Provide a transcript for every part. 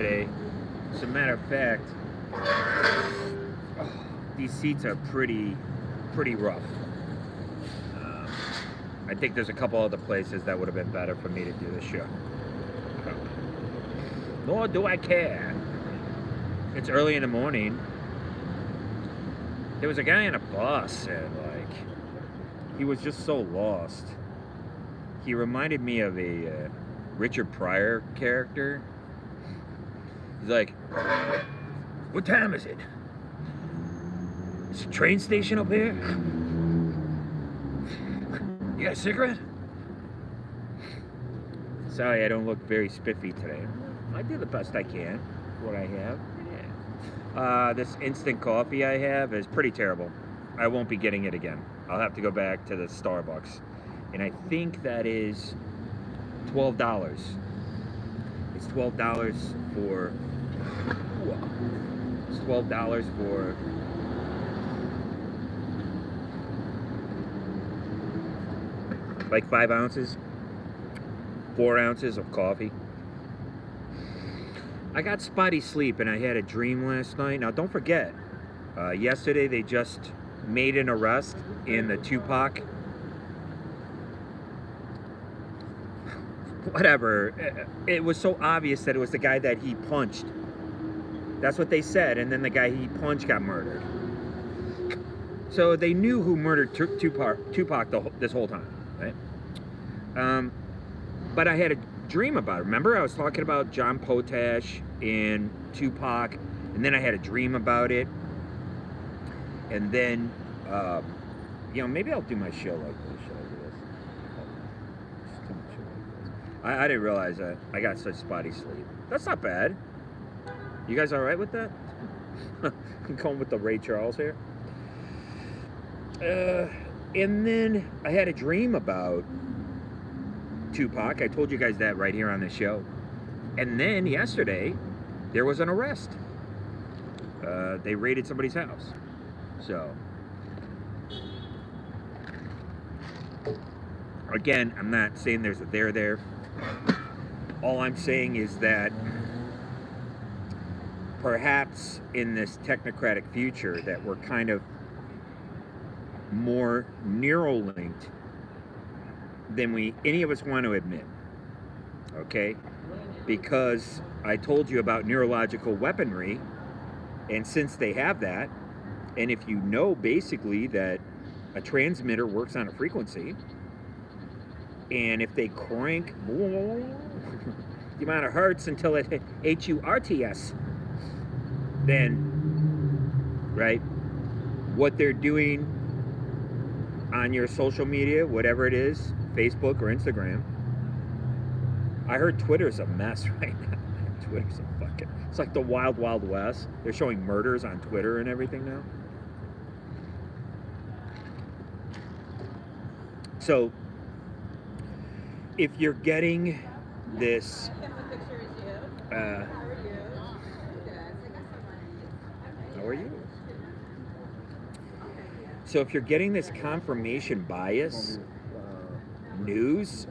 today. As a matter of fact, these seats are pretty rough. Um, I think there's a couple other places that would have been better for me to do this show. Nor do I care. It's early in the morning. There was a guy on a bus and he was just so lost. He reminded me of a Richard Pryor character. He's like, "What time is it? Is the train station up here? You got a cigarette?" Sorry, I don't look very spiffy today. I do the best I can. What I have. Yeah. This instant coffee I have is pretty terrible. I won't be getting it again. I'll have to go back to the Starbucks. And I think that is $12. It's $12 for... It's $12 for... like 5 ounces. 4 ounces of coffee. I got spotty sleep and I had a dream last night. Now don't forget, yesterday they just made an arrest in the Tupac. Whatever. It was so obvious that it was the guy that he punched. That's what they said. And then the guy he punched got murdered. So they knew who murdered Tupac this whole time, right? But I had a dream about it. Remember, I was talking about John Potash and Tupac, and then I had a dream about it. And then, maybe I'll do my show like this. Should I do this? It's too much like this. I didn't realize that I got such spotty sleep. That's not bad. You guys all right with that? I'm going with the Ray Charles here. And then I had a dream about Tupac. I told you guys that right here on the show. And then yesterday, there was an arrest. They raided somebody's house. So, again, I'm not saying there's a there. All I'm saying is that perhaps in this technocratic future that we're kind of more neuralinked than any of us want to admit, okay? Because I told you about neurological weaponry, and since they have that, and if you know basically that a transmitter works on a frequency, and if they crank the amount of hertz until it hit HURTS, then, right, what they're doing on your social media, whatever it is, Facebook or Instagram. I heard Twitter's a mess right now. Twitter's a fucking... It's like the wild, wild west. They're showing murders on Twitter and everything now. So, if you're getting this... how are you? So if you're getting this confirmation bias news,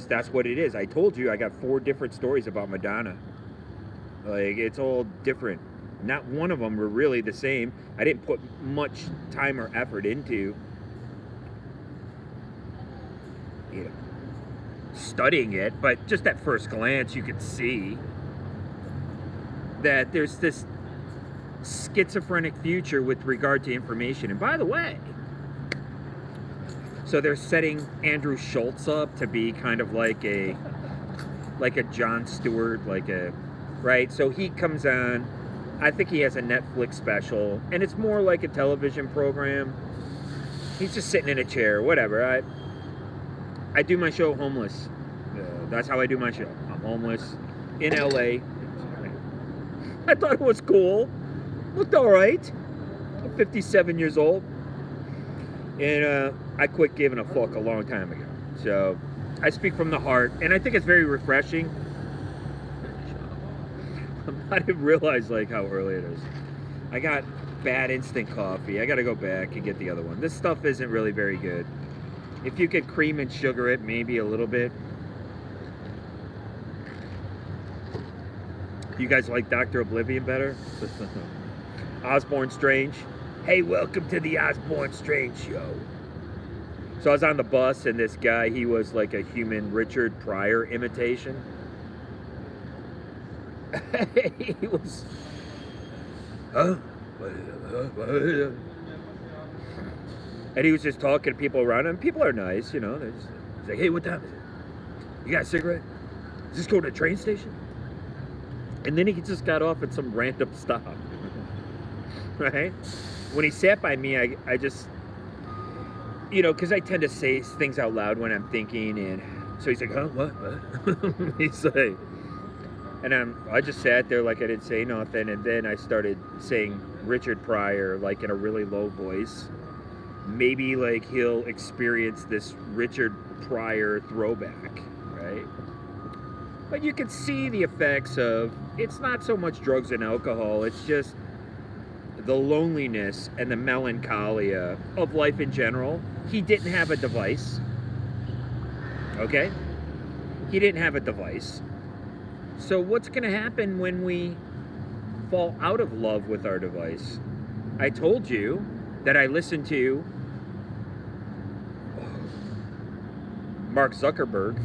that's what it is. I told you I got 4 different stories about Madonna. Like, it's all different. Not one of them were really the same. I didn't put much time or effort into, studying it, but just at first glance you could see that there's this schizophrenic future with regard to information. And by the way, so they're setting Andrew Schultz up to be kind of like a Jon Stewart, right? So he comes on, I think he has a Netflix special, and it's more like a television program. He's just sitting in a chair, whatever. I do my show homeless. That's how I do my show. I'm homeless in LA. I thought it was cool. Looked all right. I'm 57 years old. And I quit giving a fuck a long time ago. So I speak from the heart. And I think it's very refreshing. I didn't realize how early it is. I got bad instant coffee. I got to go back and get the other one. This stuff isn't really very good. If you could cream and sugar it, maybe a little bit. You guys like Dr. Oblivion better? Osborne Strange. Hey, welcome to the Osborne Strange show. So I was on the bus, and this guy, he was like a human Richard Pryor imitation. He was... Huh? And he was just talking to people around him. People are nice, you know. He's like, hey, what time is it? You got a cigarette? Is this going to a train station? And then he just got off at some random stop. Right? When he sat by me, I just, you know, because I tend to say things out loud when I'm thinking. And so he's like, huh, what? He's like, and I just sat there like I didn't say nothing. And then I started saying Richard Pryor, like in a really low voice. Maybe like he'll experience this Richard Pryor throwback, right? But you can see the effects of, it's not so much drugs and alcohol, it's just the loneliness and the melancholia of life in general. He didn't have a device, okay? He didn't have a device. So what's gonna happen when we fall out of love with our device? I told you that I listened to Mark Zuckerberg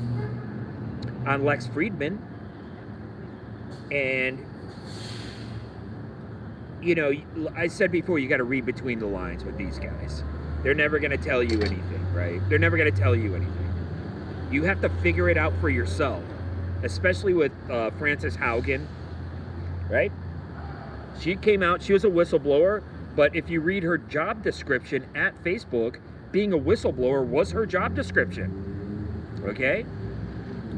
on Lex Friedman, and you know, I said before, you got to read between the lines with these guys. They're never going to tell you anything, right? They're never going to tell you anything. You have to figure it out for yourself, especially with Frances Haugen, right? She came out, she was a whistleblower, but if you read her job description at Facebook, being a whistleblower was her job description, okay?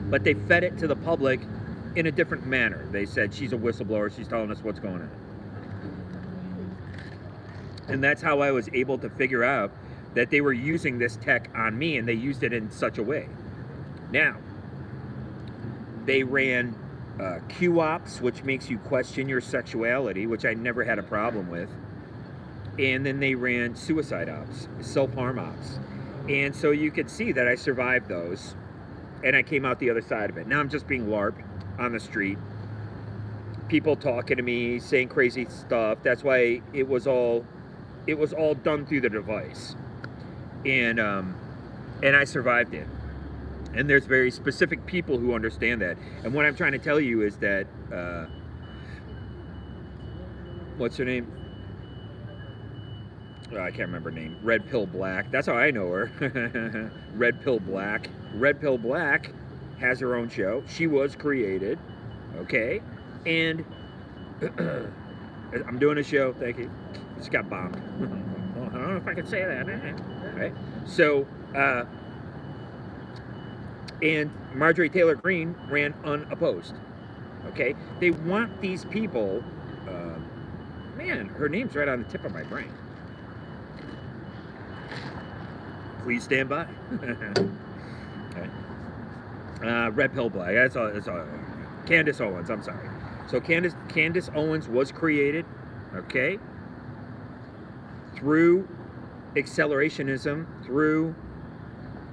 But they fed it to the public in a different manner. They said, she's a whistleblower, she's telling us what's going on. And that's how I was able to figure out that they were using this tech on me, and they used it in such a way. Now, they ran Q-ops, which makes you question your sexuality, which I never had a problem with. And then they ran suicide ops, self-harm ops. And so you could see that I survived those, and I came out the other side of it. Now I'm just being LARPed on the street. People talking to me, saying crazy stuff. That's why it was all done through the device. And I survived it. And there's very specific people who understand that. And what I'm trying to tell you is that, what's her name? Oh, I can't remember her name. Red Pill Black. That's how I know her. Red Pill Black. Red Pill Black has her own show. She was created. Okay? And I'm doing a show. Thank you. Just got bombed. I don't know if I can say that. Right? So, and Marjorie Taylor Greene ran unopposed. Okay? They want these people, man, her name's right on the tip of my brain. Please stand by. Okay. Red Pill Black. That's all. Candace Owens. I'm sorry. So Candace Owens was created, okay, through accelerationism, through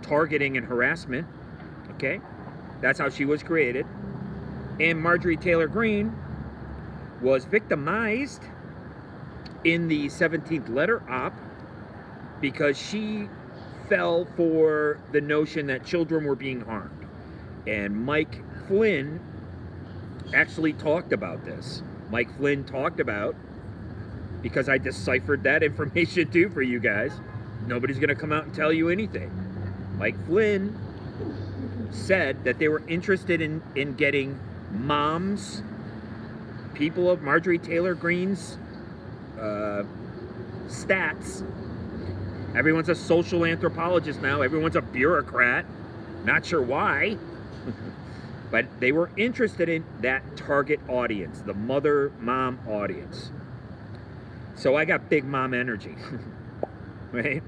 targeting and harassment. Okay, that's how she was created. And Marjorie Taylor Greene was victimized in the 17th letter op because she fell for the notion that children were being harmed. And Mike Flynn actually talked about this. Mike Flynn talked about, because I deciphered that information too for you guys. Nobody's gonna come out and tell you anything. Mike Flynn said that they were interested in getting moms, people of Marjorie Taylor Greene's stats. Everyone's a social anthropologist now. Everyone's a bureaucrat. Not sure why. But they were interested in that target audience, the mother-mom audience. So I got big mom energy, right?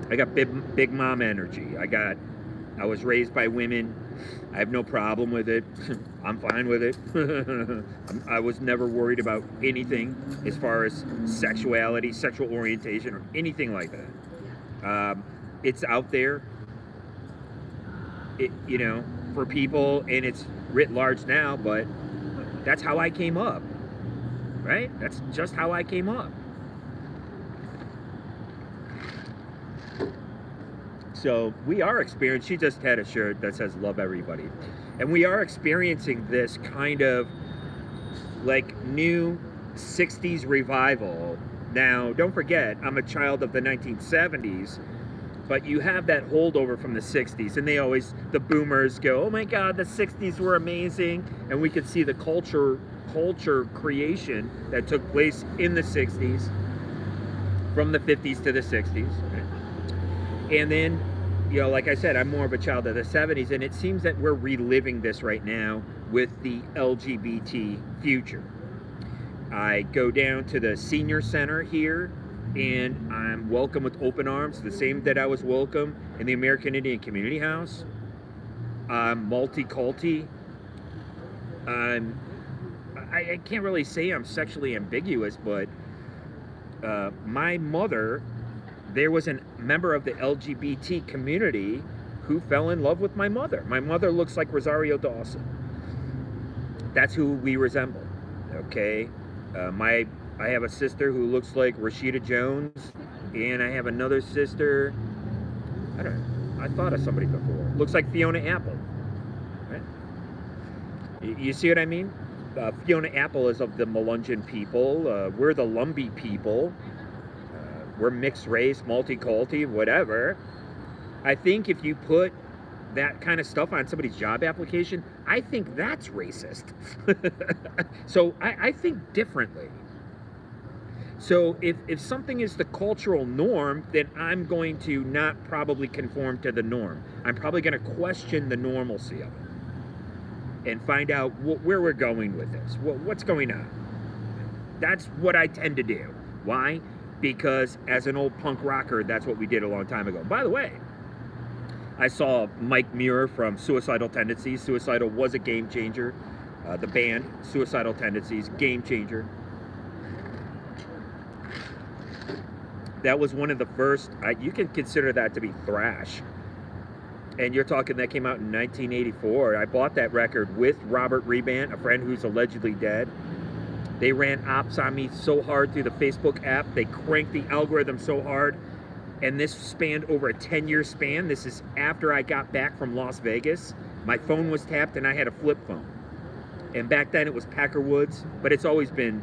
I got big mom energy. I was raised by women. I have no problem with it. I'm fine with it. I was never worried about anything as far as sexuality, sexual orientation, or anything like that. It's out there, you know, for people, and it's writ large now, but That's how I came up, right? That's just how I came up. So we are experiencing, she just had a shirt that says love everybody. And we are experiencing this kind of like new 60s revival. Now, don't forget, I'm a child of the 1970s, but you have that holdover from the 60s, and the boomers go, oh my God, the 60s were amazing, and we could see the culture creation that took place in the 60s, from the 50s to the 60s. Right? And then, like I said, I'm more of a child of the 70s, and it seems that we're reliving this right now with the LGBT future. I go down to the senior center here, and I'm welcome with open arms, the same that I was welcome in the American Indian Community House. I'm multi-culti. I can't really say I'm sexually ambiguous, but my mother, there was a member of the LGBT community who fell in love with my mother. My mother looks like Rosario Dawson. That's who we resemble, okay? I have a sister who looks like Rashida Jones, and I have another sister, I don't know, I thought of somebody before. Looks like Fiona Apple, right? You see what I mean? Fiona Apple is of the Melungeon people. We're the Lumbee people. We're mixed race, multi-culti, whatever. I think if you put that kind of stuff on somebody's job application, I think that's racist. So I think differently. So if something is the cultural norm, then I'm going to not probably conform to the norm. I'm probably going to question the normalcy of it and find out where we're going with this. What's going on? That's what I tend to do. Why? Because as an old punk rocker, that's what we did a long time ago. By the way, I saw Mike Muir from Suicidal Tendencies. Suicidal was a game changer. The band, Suicidal Tendencies, game changer. That was one of the first, you can consider that to be thrash. And you're talking, that came out in 1984. I bought that record with Robert Rebant, a friend who's allegedly dead. They ran ops on me so hard through the Facebook app. They cranked the algorithm so hard. And this spanned over a 10-year span. This is after I got back from Las Vegas. My phone was tapped and I had a flip phone. And back then it was Packer Woods, but it's always been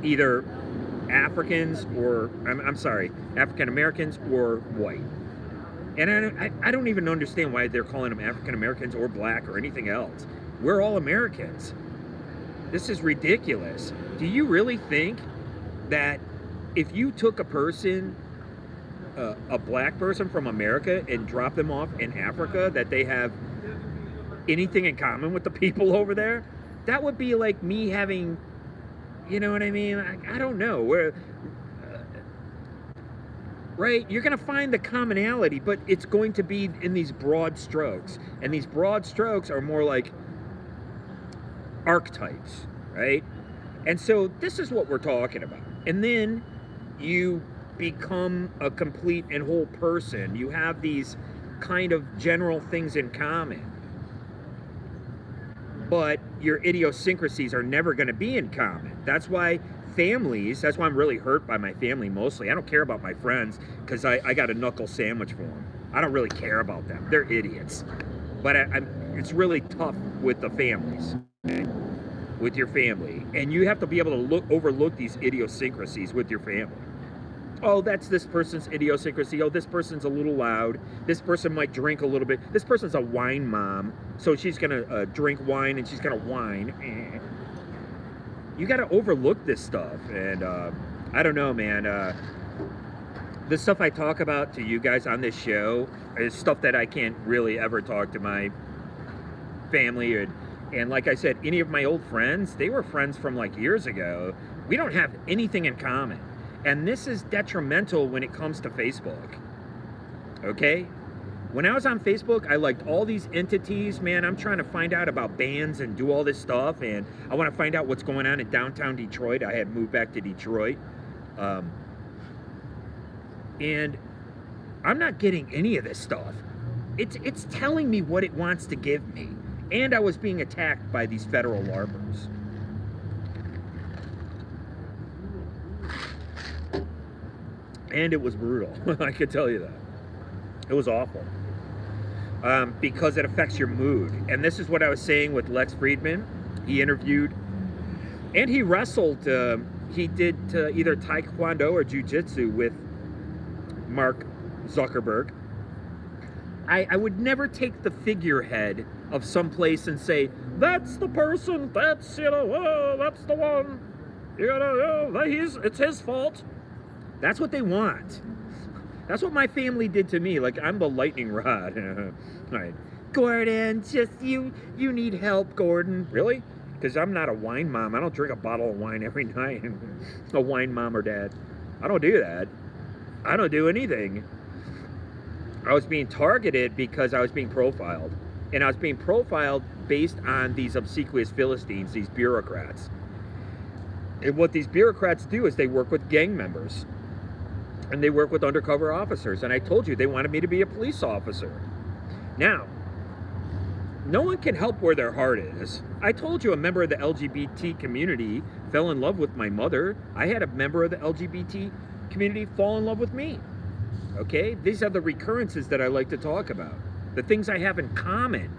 either Africans or, African Americans or white. And I don't even understand why they're calling them African Americans or black or anything else. We're all Americans. This is ridiculous. Do you really think that if you took a person, a black person from America, and dropped them off in Africa, that they have anything in common with the people over there? That would be like me having, you know what I mean? I don't know. Right? You're going to find the commonality, but it's going to be in these broad strokes. And these broad strokes are more like archetypes, right? And so this is what we're talking about. And then you become a complete and whole person. You have these kind of general things in common. But your idiosyncrasies are never going to be in common. That's why that's why I'm really hurt by my family mostly. I don't care about my friends because I got a knuckle sandwich for them. I don't really care about them. They're idiots. But it's really tough with the families, okay? With your family. And you have to be able to overlook these idiosyncrasies with your family. Oh, that's this person's idiosyncrasy. Oh, this person's a little loud. This person might drink a little bit. This person's a wine mom, so she's going to drink wine and she's going to whine. You got to overlook this stuff. And I don't know, man. The stuff I talk about to you guys on this show is stuff that I can't really ever talk to my family. And like I said, any of my old friends, they were friends from like years ago. We don't have anything in common. And this is detrimental when it comes to Facebook, okay? When I was on Facebook, I liked all these entities, man. I'm trying to find out about bands and do all this stuff, and I want to find out what's going on in downtown Detroit. I had moved back to Detroit. And I'm not getting any of this stuff. It's telling me what it wants to give me. And I was being attacked by these federal LARPers. And it was brutal. I can tell you that. It was awful. Because it affects your mood. And this is what I was saying with Lex Friedman. He interviewed, and he wrestled, he did either Taekwondo or Jiu-Jitsu with Mark Zuckerberg. I would never take the figurehead of some place and say, that's the person, that's, oh, that's the one. It's his fault. That's what they want. That's what my family did to me. Like, I'm the lightning rod. All right. Gordon, just you need help, Gordon. Really? Because I'm not a wine mom. I don't drink a bottle of wine every night. A wine mom or dad. I don't do that. I don't do anything. I was being targeted because I was being profiled. And I was being profiled based on these obsequious Philistines, these bureaucrats. And what these bureaucrats do is they work with gang members. And they work with undercover officers. And I told you, they wanted me to be a police officer. Now, no one can help where their heart is. I told you a member of the LGBT community fell in love with my mother. I had a member of the LGBT community fall in love with me. Okay? These are the recurrences that I like to talk about. The things I have in common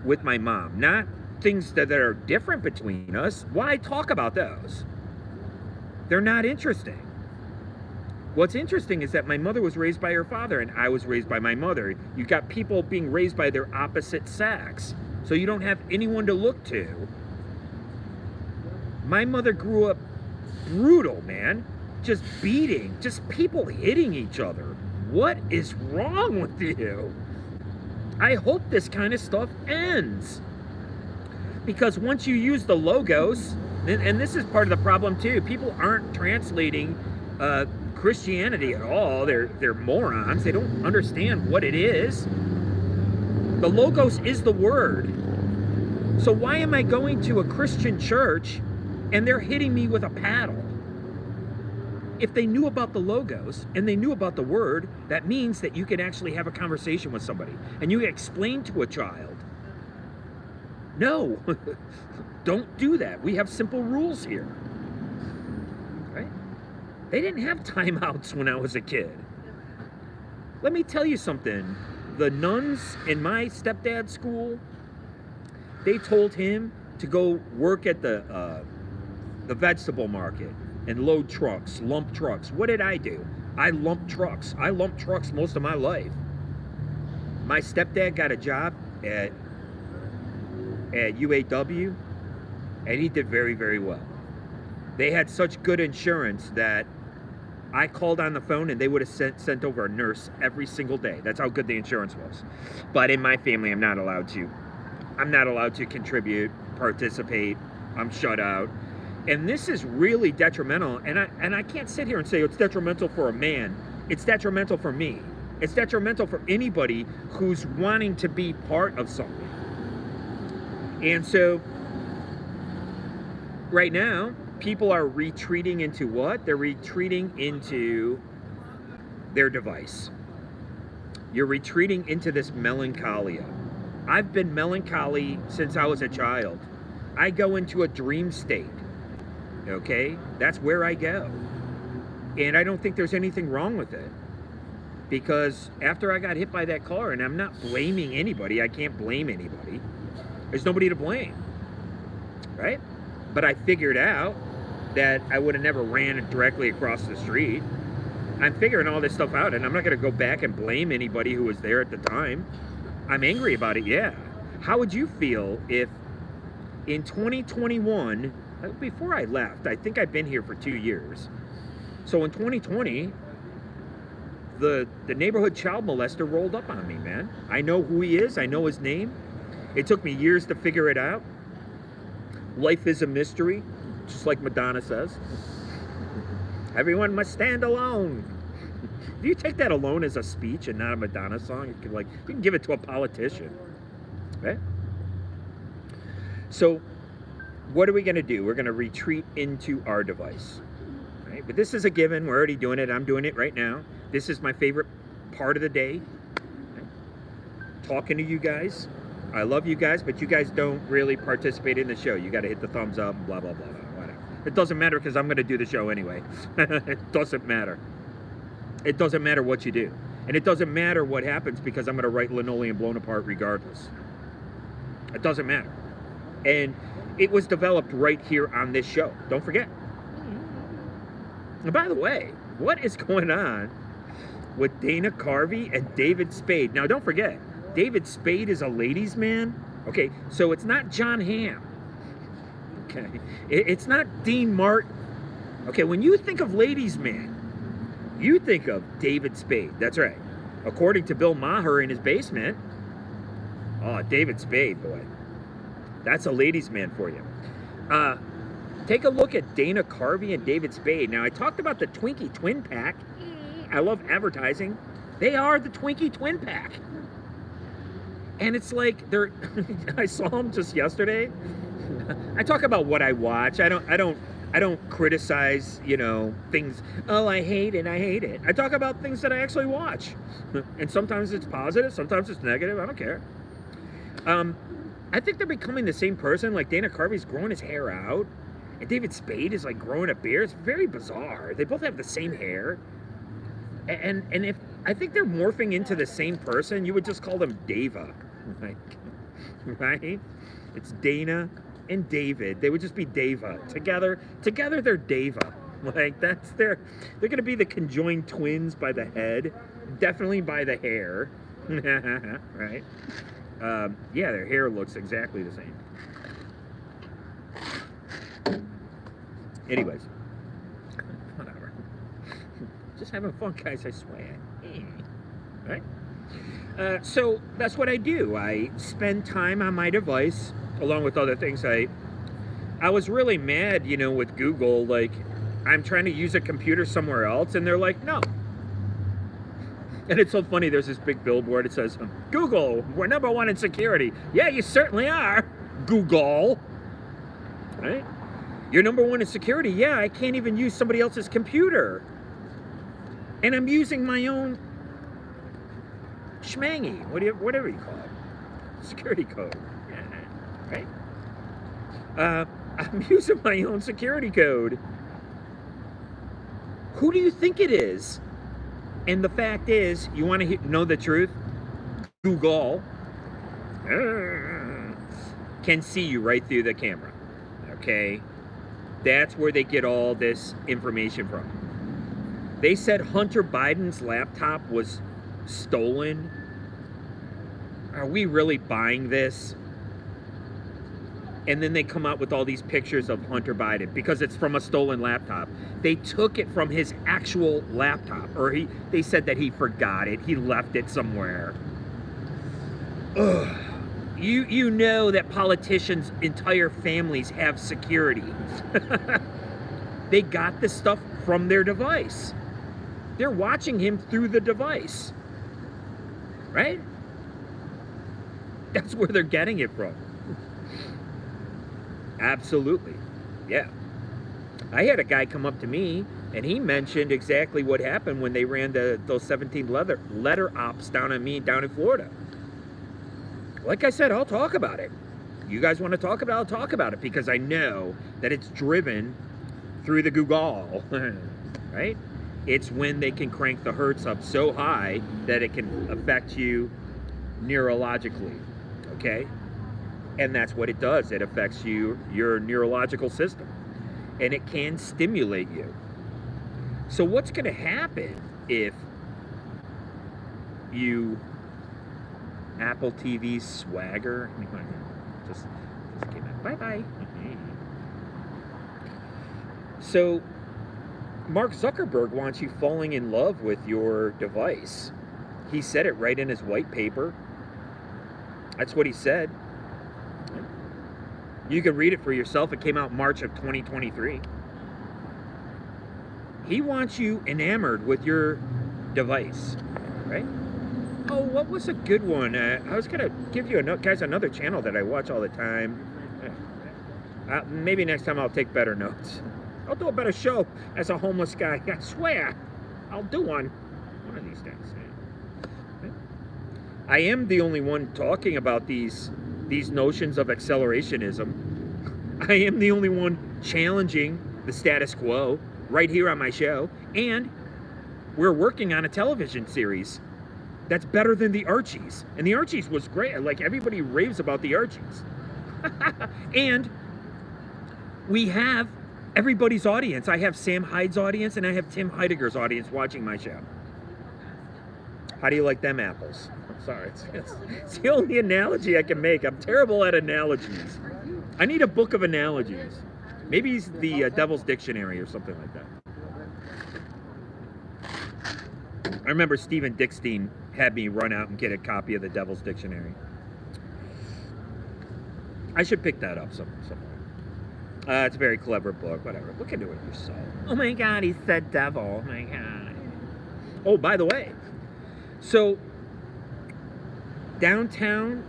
with my mom. Not things that are different between us. Why talk about those? They're not interesting. What's interesting is that my mother was raised by her father and I was raised by my mother. You got people being raised by their opposite sex. So you don't have anyone to look to. My mother grew up brutal, man. Just beating, just people hitting each other. What is wrong with you? I hope this kind of stuff ends. Because once you use the logos, and this is part of the problem too, people aren't translating Christianity at all. They're morons. They don't understand what it is. The logos is the word. So why am I going to a Christian church and they're hitting me with a paddle? If they knew about the logos and they knew about the word, that means that you can actually have a conversation with somebody and you explain to a child. No, don't do that. We have simple rules here. Right? They didn't have timeouts when I was a kid. Let me tell you something. The nuns in my stepdad's school, they told him to go work at the vegetable market and load trucks, lump trucks. What did I do? I lumped trucks. I lumped trucks most of my life. My stepdad got a job at UAW, and he did very, very well. They had such good insurance that I called on the phone and they would have sent over a nurse every single day. That's how good the insurance was. But in my family, I'm not allowed to contribute, participate. I'm shut out. And this is really detrimental. And I can't sit here and say it's detrimental for a man. It's detrimental for me. It's detrimental for anybody who's wanting to be part of something. And so, right now, people are retreating into what? They're retreating into their device. You're retreating into this melancholia. I've been melancholy since I was a child. I go into a dream state. Okay? That's where I go. And I don't think there's anything wrong with it. Because after I got hit by that car, and I'm not blaming anybody, I can't blame anybody. There's nobody to blame. Right? But I figured out that I would have never ran directly across the street. I'm figuring all this stuff out, and I'm not going to go back and blame anybody who was there at the time. I'm angry about it, yeah. How would you feel if in 2021, before I left, I think I've been here for 2 years. So in 2020, the neighborhood child molester rolled up on me, man. I know who he is. I know his name. It took me years to figure it out. Life is a mystery, just like Madonna says. Everyone must stand alone. If you take that alone as a speech and not a Madonna song, you can give it to a politician, right? So, what are we going to do? We're going to retreat into our device, right? But this is a given. We're already doing it. I'm doing it right now. This is my favorite part of the day, right? Talking to you guys. I love you guys, but you guys don't really participate in the show. You got to hit the thumbs up, blah, blah, blah, blah, whatever. It doesn't matter because I'm going to do the show anyway. It doesn't matter. It doesn't matter what you do. And it doesn't matter what happens because I'm going to write Linoleum Blown Apart regardless. It doesn't matter. And it was developed right here on this show. Don't forget. And by the way, what is going on with Dana Carvey and David Spade? Now, don't forget, David Spade is a ladies' man. Okay, so it's not John Hamm. Okay, it's not Dean Martin. Okay, when you think of ladies' man, you think of David Spade. That's right. According to Bill Maher in his basement. Oh, David Spade, boy. That's a ladies' man for you. Take a look at Dana Carvey and David Spade. Now, I talked about the Twinkie Twin Pack. I love advertising. They are the Twinkie Twin Pack. And it's like they're I saw them just yesterday. I talk about what I watch. I don't criticize, you know, things. Oh, I hate it. I talk about things that I actually watch. And sometimes it's positive, sometimes it's negative. I don't care. I think they're becoming the same person. Like Dana Carvey's growing his hair out, and David Spade is like growing a beard. It's very bizarre. They both have the same hair. And if I think they're morphing into the same person, you would just call them Dava. Like, right? It's Dana and David. They would just be Dava. Together they're Dava. Like they're gonna be the conjoined twins by the head, definitely by the hair. Right? Yeah, their hair looks exactly the same. Anyways, whatever. Just having fun, guys, I swear. Right? So that's what I do. I spend time on my device, along with other things. I was really mad, you know, with Google. Like, I'm trying to use a computer somewhere else, and they're like, no. And it's so funny, there's this big billboard. It says, Google, we're #1 in security. Yeah, you certainly are, Google. Right? You're #1 in security. Yeah, I can't even use somebody else's computer. And I'm using my own schmangy, whatever you call it. Security code. Yeah, right? I'm using my own security code. Who do you think it is? And the fact is, you want to know the truth? Google can see you right through the camera. Okay? That's where they get all this information from. They said Hunter Biden's laptop was stolen. Are we really buying this? And then they come out with all these pictures of Hunter Biden because it's from a stolen laptop. They took it from his actual laptop, or they said that he forgot it. He left it somewhere. Ugh. You know that politicians' entire families have security. They got this stuff from their device. They're watching him through the device. Right? That's where they're getting it from. Absolutely. Yeah. I had a guy come up to me and he mentioned exactly what happened when they ran those 17 letter ops down on me down in Florida. Like I said, I'll talk about it. You guys want to talk about it? I'll talk about it because I know that it's driven through the Google. Right? It's when they can crank the hertz up so high that it can affect you neurologically. Okay? And that's what it does. It affects your neurological system. And it can stimulate you. So what's going to happen if you Apple TV swagger? Just came out. Bye-bye. So Mark Zuckerberg wants you falling in love with your device. He said it right in his white paper. That's what he said. You can read it for yourself. It came out March of 2023. He wants you enamored with your device, right? Oh, what was a good one? I was going to give you another channel that I watch all the time. Maybe next time I'll take better notes. I'll do a better show as a homeless guy. I swear. I'll do one of these days. I am the only one talking about these notions of accelerationism. I am the only one challenging the status quo right here on my show. And we're working on a television series that's better than the Archies. And the Archies was great. Like, everybody raves about the Archies. And we have everybody's audience. I have Sam Hyde's audience and I have Tim Heidegger's audience watching my show. How do you like them apples? I'm sorry. It's the only analogy I can make. I'm terrible at analogies. I need a book of analogies. Maybe it's the Devil's Dictionary or something like that. I remember Stephen Dickstein had me run out and get a copy of the Devil's Dictionary. I should pick that up somewhere. It's a very clever book. Whatever. Look into it yourself. Oh my God, he said devil. Oh my God. Oh, by the way. So, downtown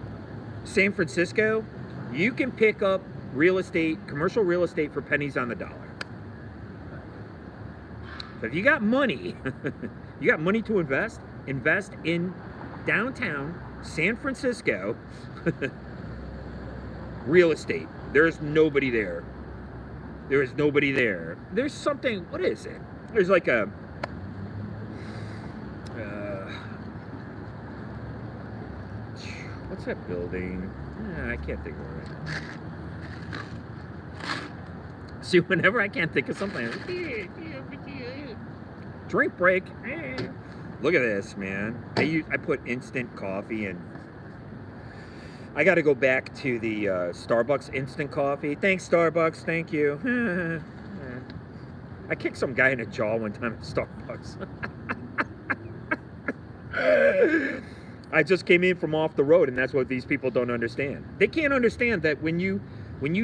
San Francisco, you can pick up real estate, commercial real estate for pennies on the dollar. So if you got money, you got money to invest in downtown San Francisco real estate. There's nobody there. There is nobody there. There's something, what is it? There's like a, what's that building? I can't think of it. See, whenever I can't think of something, drink break. Look at this, man. I put instant coffee in. I got to go back to the Starbucks instant coffee. Thanks, Starbucks. Thank you. I kicked some guy in the jaw one time at Starbucks. I just came in from off the road, and that's what these people don't understand. They can't understand that when you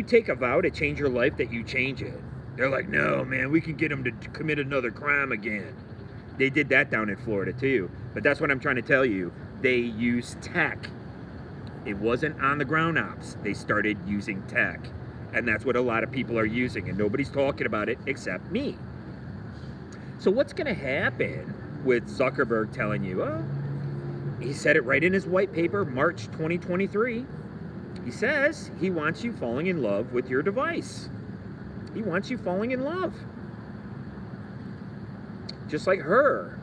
take a vow to change your life, that you change it. They're like, no, man, we can get them to commit another crime again. They did that down in Florida, too. But that's what I'm trying to tell you. They use tech. It wasn't on the ground ops. They started using tech. And that's what a lot of people are using, and nobody's talking about it except me. So what's going to happen with Zuckerberg telling you, oh, he said it right in his white paper, March 2023. He says he wants you falling in love with your device. He wants you falling in love. Just like her.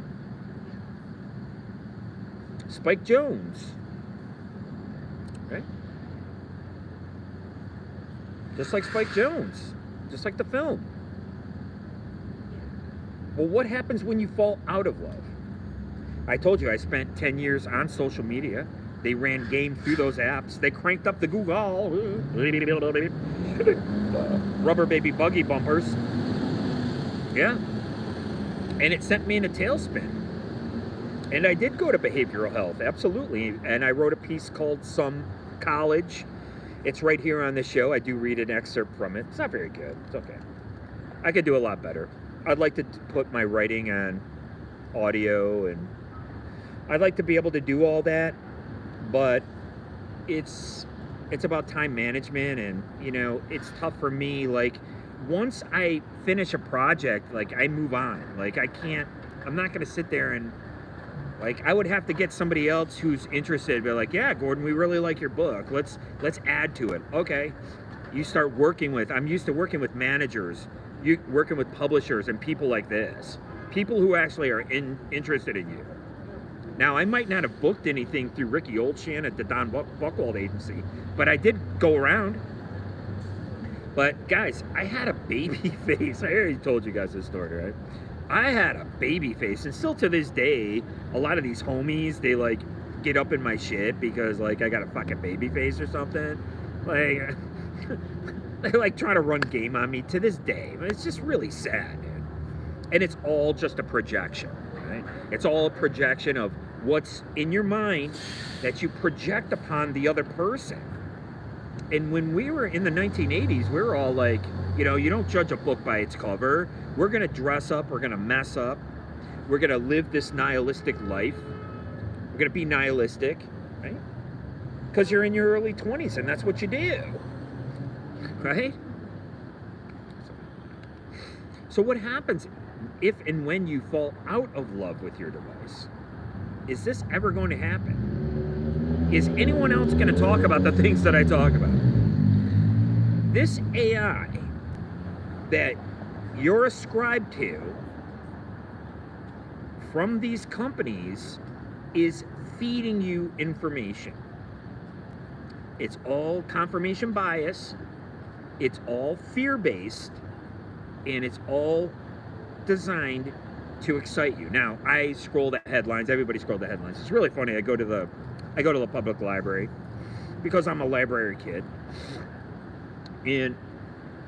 Spike Jones. Okay? Just like Spike Jones. Just like the film. Well, what happens when you fall out of love? I told you I spent 10 years on social media. They ran game through those apps. They cranked up the Google. Rubber baby buggy bumpers. Yeah. And it sent me in a tailspin. And I did go to behavioral health, absolutely. And I wrote a piece called Some College. It's right here on the show. I do read an excerpt from it. It's not very good. It's okay. I could do a lot better. I'd like to put my writing on audio, and I'd like to be able to do all that, but it's about time management, and you know, it's tough for me. Like, once I finish a project, like, I move on. Like, I'm not gonna sit there and, like, I would have to get somebody else who's interested, be like, yeah, Gordon, we really like your book. Let's add to it. Okay. You start working with, I'm used to working with managers, you working with publishers and people like this. People who actually are interested in you. Now, I might not have booked anything through Ricky Oldshan at the Don Buchwald Agency, but I did go around. But guys, I had a baby face. I already told you guys this story, right? I had a baby face, and still to this day, a lot of these homies, they like get up in my shit because like I got a fucking baby face or something. Like, they like trying to run game on me to this day. But it's just really sad, dude. And it's all just a projection, right? It's all a projection of what's in your mind that you project upon the other person. And when we were in the 1980s, we were all like, you know, you don't judge a book by its cover. We're going to dress up. We're going to mess up. We're going to live this nihilistic life. We're going to be nihilistic, right? Because you're in your early 20s, and that's what you do, right? So what happens if and when you fall out of love with your device? Is this ever going to happen? is anyone else going to talk about the things that I talk about? This AI that you're ascribed to from these companies is feeding you information. It's all confirmation bias, it's all fear-based, and it's all designed to excite you. Now, I scroll the headlines. Everybody scroll the headlines. It's really funny. I go to the public library because I'm a library kid, and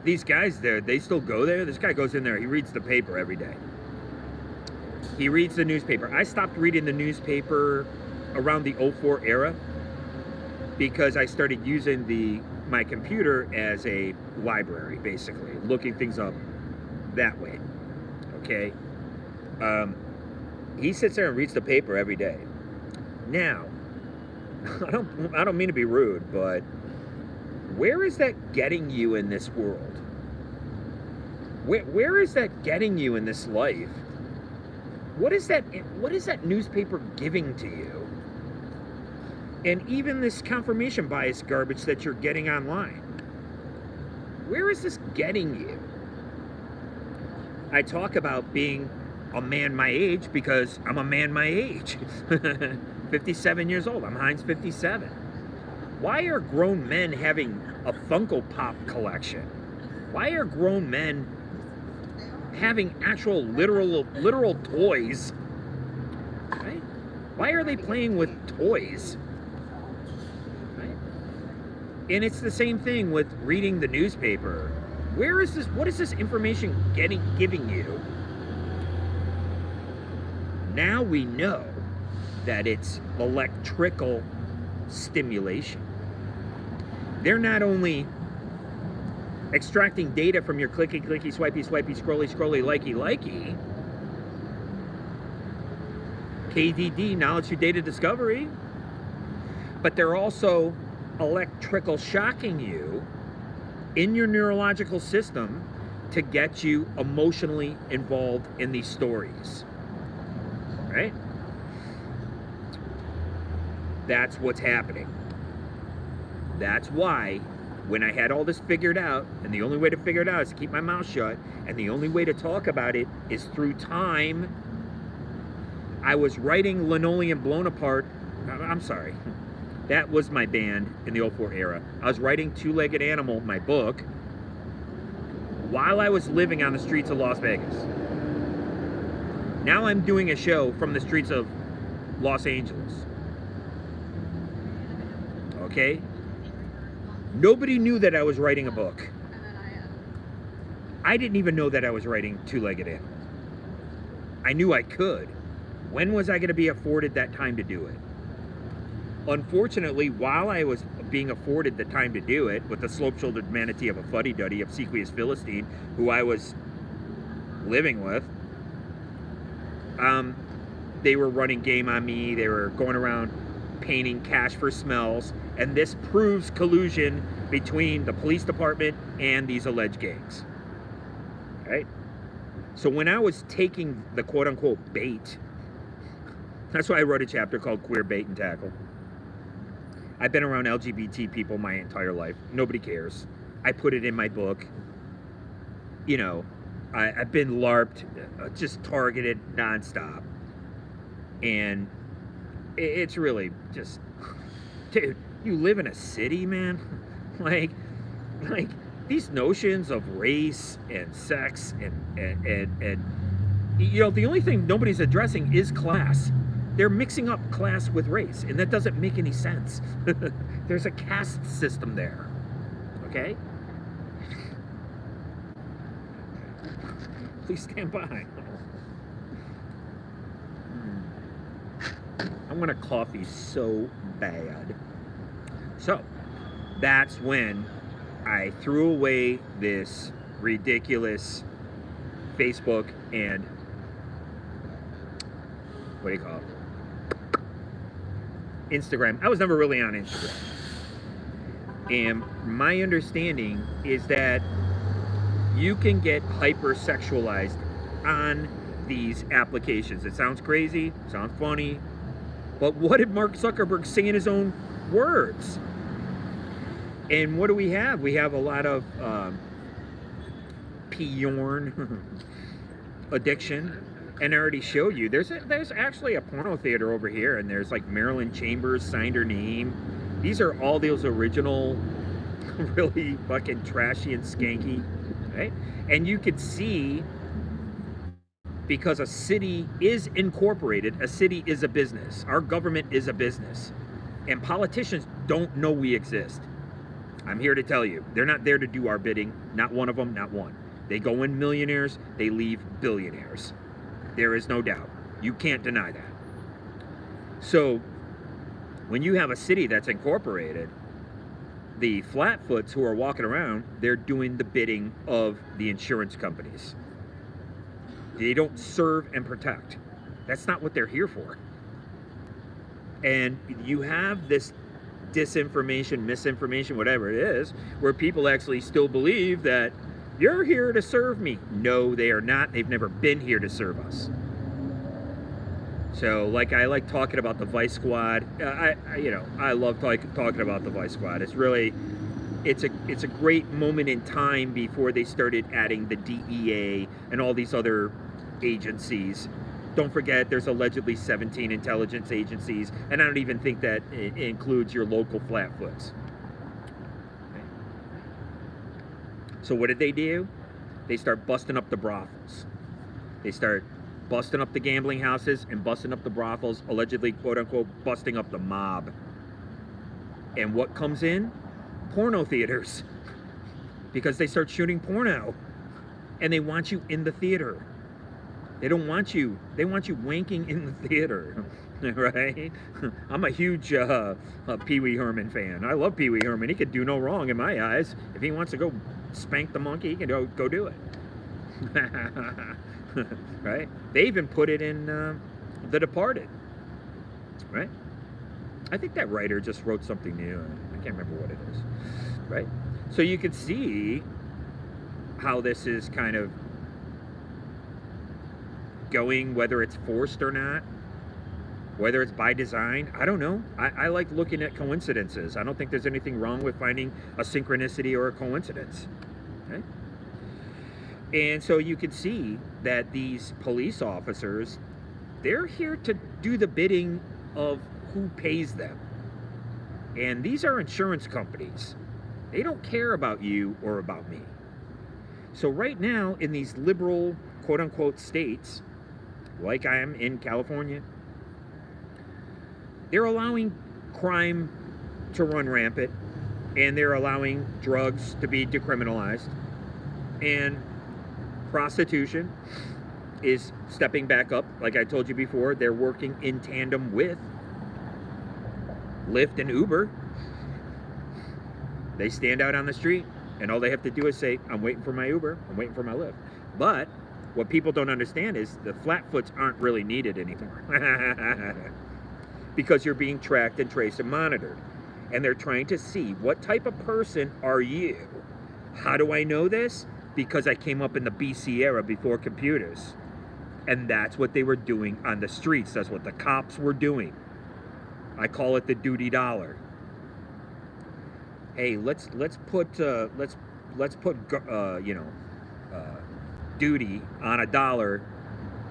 these guys there, they still go there. This guy goes in there. He reads the paper every day. He reads the newspaper. I stopped reading the newspaper around the 04 era because I started using my computer as a library, basically, looking things up that way. Okay? He sits there and reads the paper every day. Now, I don't mean to be rude, but where is that getting you in this world? Where is that getting you in this life? What is that newspaper giving to you? And even this confirmation bias garbage that you're getting online, where is this getting you? I talk about being a man my age because I'm a man my age. 57 years old. I'm Heinz 57. Why are grown men having a Funko Pop collection? Why are grown men having actual literal toys? Right? Why are they playing with toys? Right? And it's the same thing with reading the newspaper. Where is this? What is this information giving you? Now we know that it's electrical stimulation. They're not only extracting data from your clicky, swipey, scrolly, likey, KDD, knowledge through data discovery, but they're also electrical shocking you in your neurological system to get you emotionally involved in these stories, right? That's what's happening. That's why when I had all this figured out, and the only way to figure it out is to keep my mouth shut, and the only way to talk about it is through time, I was writing Linoleum Blown Apart. I'm sorry. That was my band in the 04 era. I was writing Two-Legged Animal, my book, while I was living on the streets of Las Vegas. Now I'm doing a show from the streets of Los Angeles. Okay? Nobody knew that I was writing a book. I didn't even know that I was writing Two-Legged Animal. I knew I could. When was I going to be afforded that time to do it? Unfortunately, while I was being afforded the time to do it, with the slope-shouldered manatee of a fuddy-duddy of Sequias Philistine, who I was living with, they were running game on me. They were going around painting cash for smells, and this proves collusion between the police department and these alleged gangs. Right? So when I was taking the quote-unquote bait, that's why I wrote a chapter called Queer Bait and Tackle. I've been around LGBT people my entire life. Nobody cares. I put it in my book. You know, I've been LARPed, just targeted nonstop. And it's really just, dude, you live in a city, man. Like these notions of race and sex and you know, the only thing nobody's addressing is class. They're mixing up class with race, and that doesn't make any sense. There's a caste system there, okay? Please stand by. I want a coffee so bad. So, that's when I threw away this ridiculous Facebook and, what do you call it? Instagram. I was never really on Instagram. And my understanding is that you can get hypersexualized on these applications. It sounds crazy, sounds funny, but what did Mark Zuckerberg say in his own words. And what do we have? We have a lot of porn addiction. And I already showed you, there's actually a porno theater over here, and there's like Marilyn Chambers signed her name. These are all those original, really fucking trashy and skanky, right? And you could see, because a city is incorporated, a city is a business. Our government is a business. And politicians don't know we exist. I'm here to tell you, they're not there to do our bidding. Not one of them, not one. They go in millionaires, they leave billionaires. There is no doubt. You can't deny that. So, when you have a city that's incorporated, the flatfoots who are walking around, they're doing the bidding of the insurance companies. They don't serve and protect. That's not what they're here for. And you have this disinformation, misinformation, whatever it is, where people actually still believe that you're here to serve me. No, they are not. They've never been here to serve us. So, like, I like talking about the Vice Squad. I love talking about the Vice Squad. It's really, it's a great moment in time before they started adding the DEA and all these other agencies. Don't forget, there's allegedly 17 intelligence agencies, and I don't even think that it includes your local flatfoots. So what did they do? They start busting up the brothels. They start busting up the gambling houses and busting up the brothels, allegedly, quote unquote, busting up the mob. And what comes in? Porno theaters. Because they start shooting porno. And they want you in the theater. They don't want you, they want you wanking in the theater, right? I'm a huge Pee Wee Herman fan. I love Pee Wee Herman. He could do no wrong in my eyes. If he wants to go spank the monkey, he can go do it. Right? They even put it in The Departed, right? I think that writer just wrote something new. I can't remember what it is, right? So you can see how this is kind of going, whether it's forced or not, whether it's by design. I don't know. I like looking at coincidences. I don't think there's anything wrong with finding a synchronicity or a coincidence. Okay? And so you can see that these police officers, they're here to do the bidding of who pays them. And these are insurance companies. They don't care about you or about me. So right now, in these liberal, quote-unquote, states, like I am in California, they're allowing crime to run rampant, and they're allowing drugs to be decriminalized, and prostitution is stepping back up. Like I told you before, they're working in tandem with Lyft and Uber. They stand out on the street, and all they have to do is say, I'm waiting for my Uber, I'm waiting for my Lyft. But what people don't understand is the flatfoots aren't really needed anymore. Because you're being tracked and traced and monitored. And they're trying to see, what type of person are you? How do I know this? Because I came up in the BC era before computers. And that's what they were doing on the streets. That's what the cops were doing. I call it the duty dollar. Hey, let's put duty on a dollar,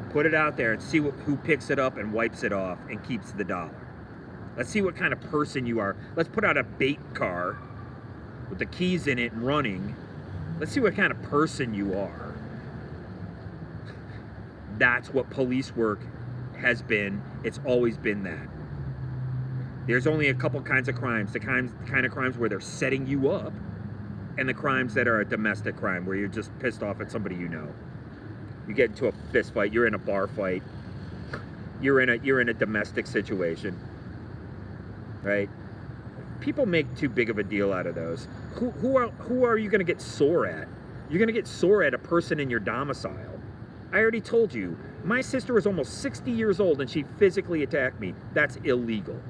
put it out there and see who picks it up and wipes it off and keeps the dollar. Let's see what kind of person you are. Let's put out a bait car with the keys in it and running. Let's see what kind of person you are. That's what police work has been. It's always been that. There's only a couple kinds of crimes. The kind of crimes where they're setting you up, and the crimes that are a domestic crime, where you're just pissed off at somebody you know. You get into a fist fight, you're in a bar fight, you're in a domestic situation, right? People make too big of a deal out of those. Who are you going to get sore at? You're going to get sore at a person in your domicile. I already told you, my sister was almost 60 years old and she physically attacked me. That's illegal.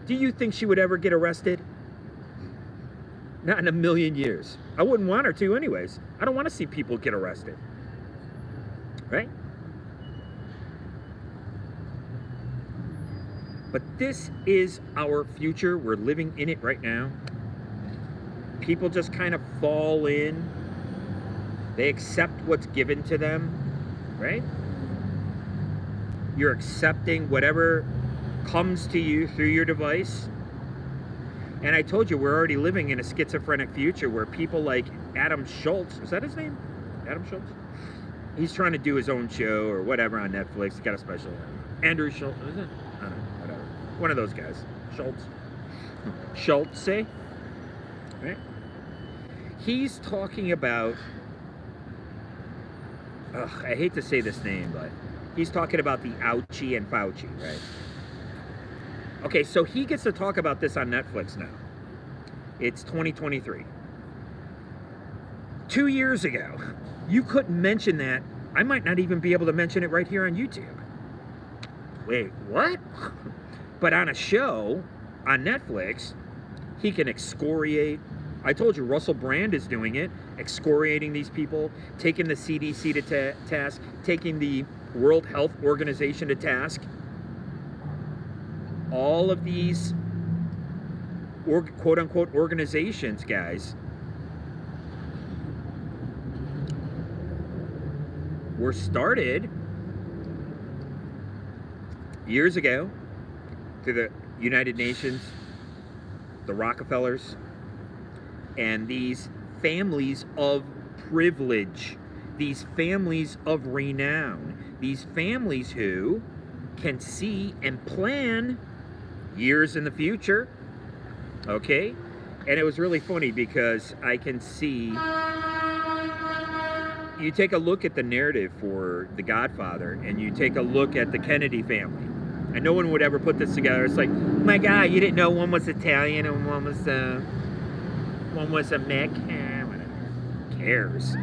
Do you think she would ever get arrested? Not in a million years. I wouldn't want her to anyways. I don't want to see people get arrested. Right? But this is our future. We're living in it right now. People just kind of fall in. They accept what's given to them, right? You're accepting whatever comes to you through your device. And I told you, we're already living in a schizophrenic future where people like Adam Schultz, is that his name? Adam Schultz? He's trying to do his own show or whatever on Netflix. He's got a special. Andrew Schultz, is it? I don't know, whatever. One of those guys. Schultz. Schultz, right? He's talking about, I hate to say this name, but he's talking about the Ouchie and Fauci, right? Okay, so he gets to talk about this on Netflix now. It's 2023. 2 years ago, you couldn't mention that. I might not even be able to mention it right here on YouTube. Wait, what? But on a show on Netflix, he can excoriate. I told you, Russell Brand is doing it, excoriating these people, taking the CDC to task, taking the World Health Organization to task. All of these quote-unquote organizations, guys, were started years ago through the United Nations, the Rockefellers, and these families of privilege, these families of renown, these families who can see and plan years in the future, okay? And it was really funny because I can see, you take a look at the narrative for The Godfather and you take a look at the Kennedy family, and no one would ever put this together. It's like, my God, you didn't know one was Italian and one was a Mick? Whatever. Who cares?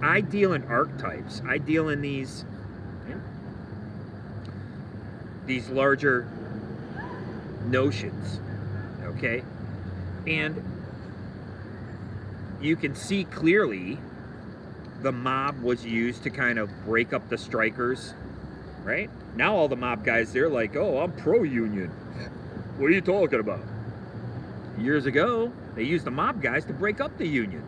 I deal in archetypes. I deal in these larger notions, okay? And you can see clearly the mob was used to kind of break up the strikers, right? Now all the mob guys, they're like, oh, I'm pro-union. What are you talking about? Years ago, they used the mob guys to break up the union.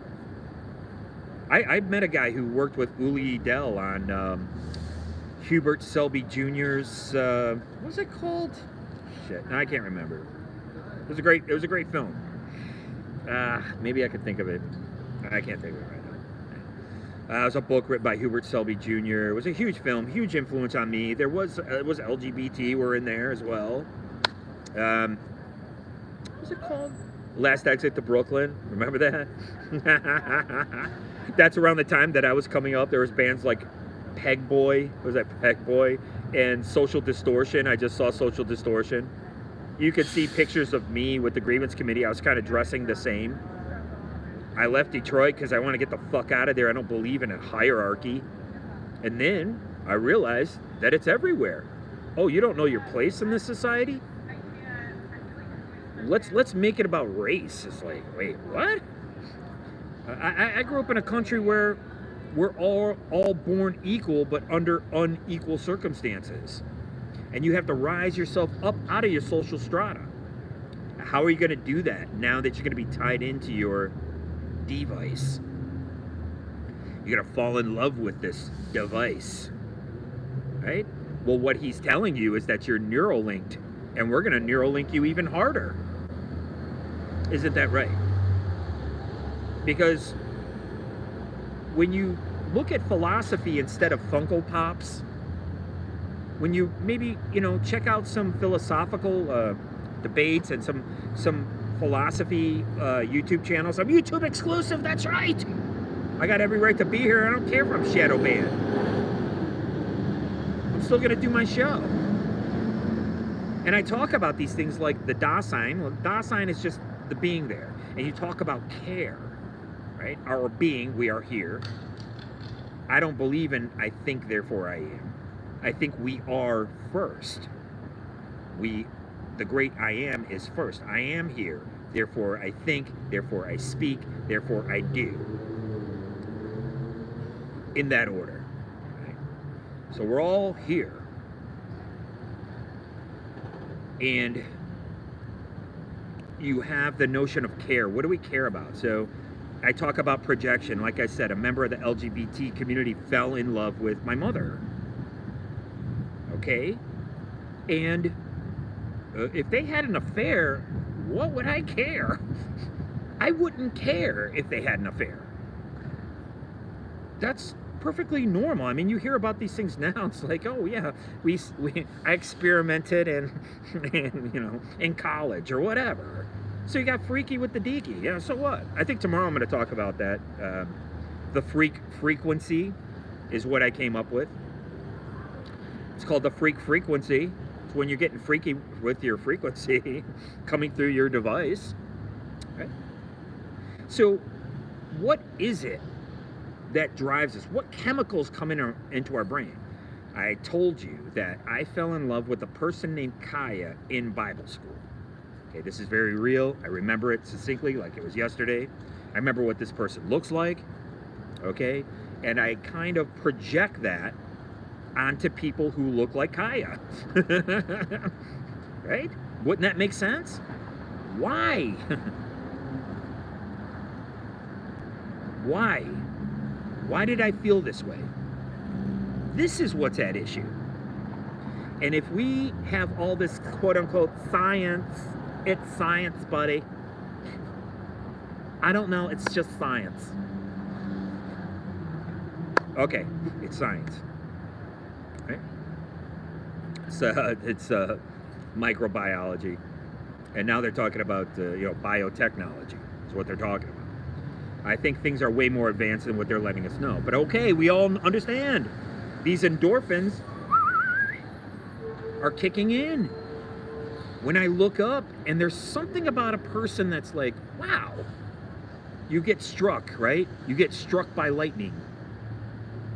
I met a guy who worked with Uli Edel on Hubert Selby Jr.'s, what was it called? Shit, no, I can't remember. It was a great film. Maybe I could think of it. I can't think of it right now. It was a book written by Hubert Selby Jr. It was a huge film, huge influence on me. It was LGBT were in there as well. What was it called? Last Exit to Brooklyn. Remember that? That's around the time that I was coming up. There was bands like Peg Boy. What was that? Peg Boy and Social Distortion. I just saw Social Distortion. You could see pictures of me with the grievance committee. I was kind of dressing the same. I left Detroit because I want to get the fuck out of there. I don't believe in a hierarchy. And then I realized that it's everywhere. Oh, you don't know your place in this society? Let's make it about race. It's like, wait, what? I grew up in a country where we're all born equal, but under unequal circumstances. And you have to rise yourself up out of your social strata. How are you going to do that now that you're going to be tied into your device? You're going to fall in love with this device, right? Well, what he's telling you is that you're neuralinked, and we're going to neuralink you even harder. Isn't that right? Because when you look at philosophy instead of Funko Pops, when you maybe, check out some philosophical debates and some philosophy YouTube channels. I'm YouTube exclusive, that's right. I got every right to be here. I don't care if I'm shadow banned. I'm still gonna do my show. And I talk about these things like the Dasein. Well, Dasein is just the being there. And you talk about care, right? Our being, we are here. I don't believe in I think, therefore I am. I think we are first. The great I am is first. I am here, therefore I think, therefore I speak, therefore I do. In that order. Right? So we're all here. And you have the notion of care. What do we care about? So I talk about projection. Like I said, a member of the LGBT community fell in love with my mother. Okay? And if they had an affair, what would I care? I wouldn't care if they had an affair. That's perfectly normal. I mean, you hear about these things now. It's like, oh yeah, I experimented in college or whatever. So you got freaky with the deaky. Yeah, so what? I think tomorrow I'm going to talk about that. The freak frequency is what I came up with. It's called the freak frequency. It's when you're getting freaky with your frequency coming through your device. Right? So what is it that drives us? What chemicals come into our brain? I told you that I fell in love with a person named Kaya in Bible school. Okay, this is very real. I remember it succinctly like it was yesterday. I remember what this person looks like. Okay, and I kind of project that onto people who look like Kaya. Right? Wouldn't that make sense? Why? Why? Why did I feel this way? This is what's at issue. And if we have all this quote-unquote science, it's science, buddy. I don't know, it's just science. Okay, it's science. Right? So it's microbiology. And now they're talking about biotechnology is what they're talking about. I think things are way more advanced than what they're letting us know. But okay, we all understand. These endorphins are kicking in. When I look up and there's something about a person that's like, wow, you get struck, right? You get struck by lightning.